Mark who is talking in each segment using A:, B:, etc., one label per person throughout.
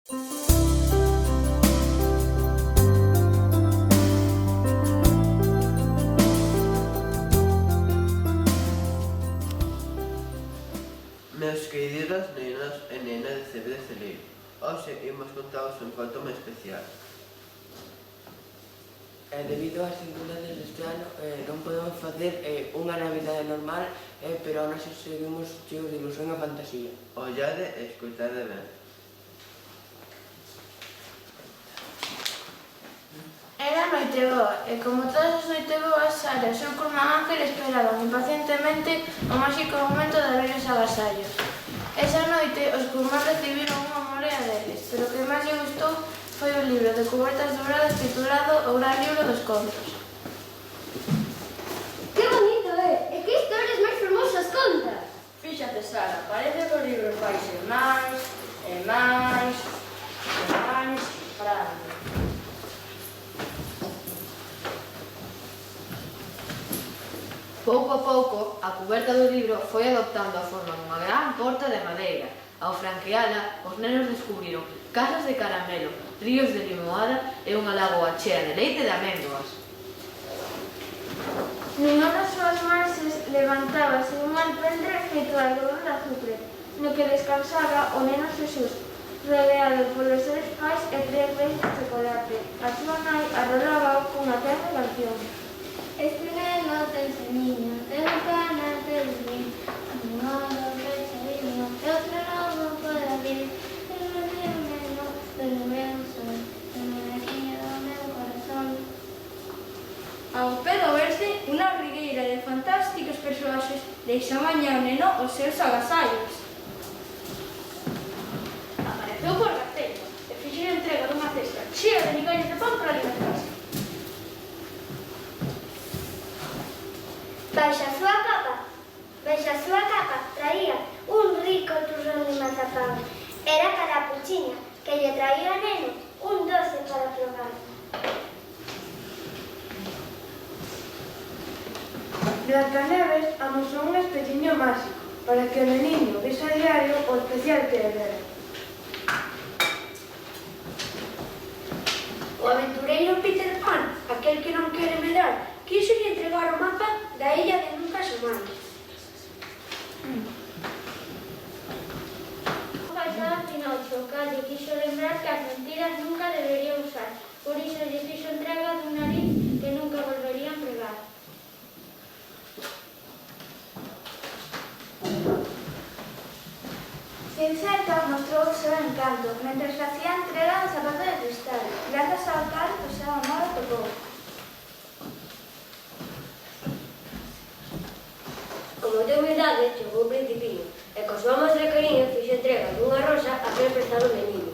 A: Meus queridos nenos e nenas de CB de Celeiro, hoxe imos contaros un conto moi especial.
B: Debido ás circunstancias deste ano, non podemos facer unha Navidade normal, pero aún así seguimos cheos de ilusión e fantasía.
A: Ollade e escoitade ben.
C: Era noite boa, e como todas as noite boas, Sara e o seu curmán Ángel esperaban impacientemente o máxico momento de abrir os agasallos. Esa noite, os curmán recibiron unha morea deles, pero o que máis lle gustou foi o libro de cubertas douradas titulado O Gran Libro dos Contos.
D: Que bonito é! E que historias máis fermosas contas!
E: Fíxate, Sara, parece que o libro faise máis e máis e máis grande.
F: Pouco a pouco, a cuberta do libro foi adoptando a forma dunha gran porta de madeira. Ao franqueala, os nenos descubriron casas de caramelo, ríos de limoada e unha lagoa chea de leite de améndoas.
C: Nunha das súas marxes levantábase un alpendre feito de algodón de azufre, no que descansaba o neno Xesús, rodeado polos seus pais e 3 beis de chocolate. A súa nai arrolaba cunha terra canción.
D: Este neno ten semiño, ten ganas de vivir, un modo pechadinho, e outro non pode abrir. Ten un neno, ten o meu sol, ten un nequinho do meu corazón.
E: Ao pé do verse, unha rigueira de fantásticos persoaxes deixa mañá o neno os seus agasallos. Apareceu por Gasteiz e fixo entrega dunha cesta chea de migallas de pan para alimentarse.
D: Baixa a súa capa, traía un rico turrón de mazapán. Era para a puchiña, que lle traía o neno un doce para probar.
C: Blancaneves amosou un especiño máxico para que o neniño vese a diario o especial que era.
E: O aventureiro Peter Pan, aquel que non quere medrar, quiso lle entregar o mapa da illa de nunca asomados.
D: Paisaba Pinocho, o cal lle quiso lembrar que as mentiras nunca debería usar, por iso lle fixo entrega dun nariz que nunca volvería a empregar.
C: Cinceta mostrou o seu encanto mentre facía entrega do zapato de cristal, grazas ao cal o seu amor o tocou.
G: Como ten humildade, chegou o principiño, e co súa mostra de cariño fixo entrega dunha rosa a que prestado o neniño.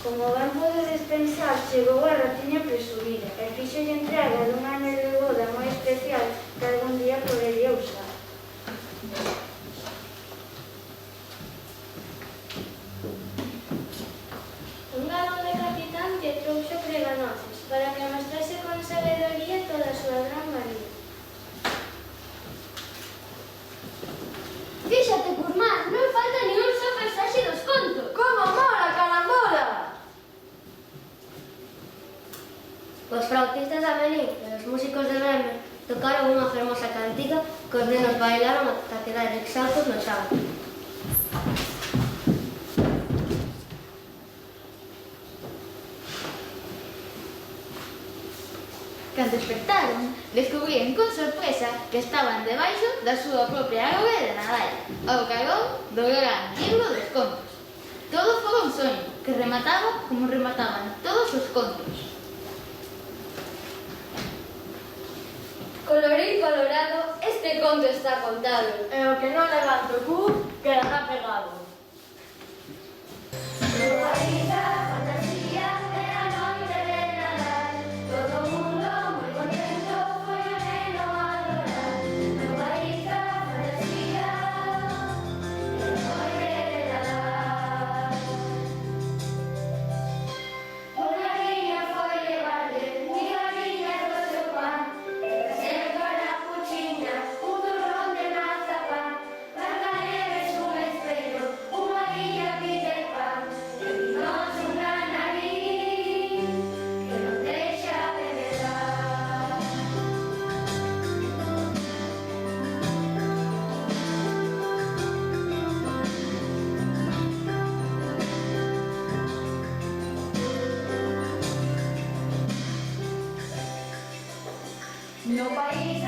C: Como ben podedes pensar, chegou a raciña presumida e fixolle entrega dun anel de boda moi especial que algún día podería usar.
D: Un galo de capitán lle trouxo preganoces para que mostrase con sabedoría toda a súa gran valía. Fíxate, curmán, non falta ni un só personaxe dos contos.
E: Como mola, carambola!
G: Os flautistas da Melín e os músicos de Belme tocaron unha fermosa cantiga que os nenos bailaron ata quedar exhaustos no chan.
F: Cando despertaron, descubrían con sorpresa que estaban debaixo da súa propia árbore de Nadal, ao carón do Gran Libro dos Contos. Todo foi un soño que remataba como remataban todos os contos.
E: Colorín colorado, este conto está contado. E o que non levanta o cu, quedará pegado.
D: Un turrón de mazapán, Blancanieves
H: No país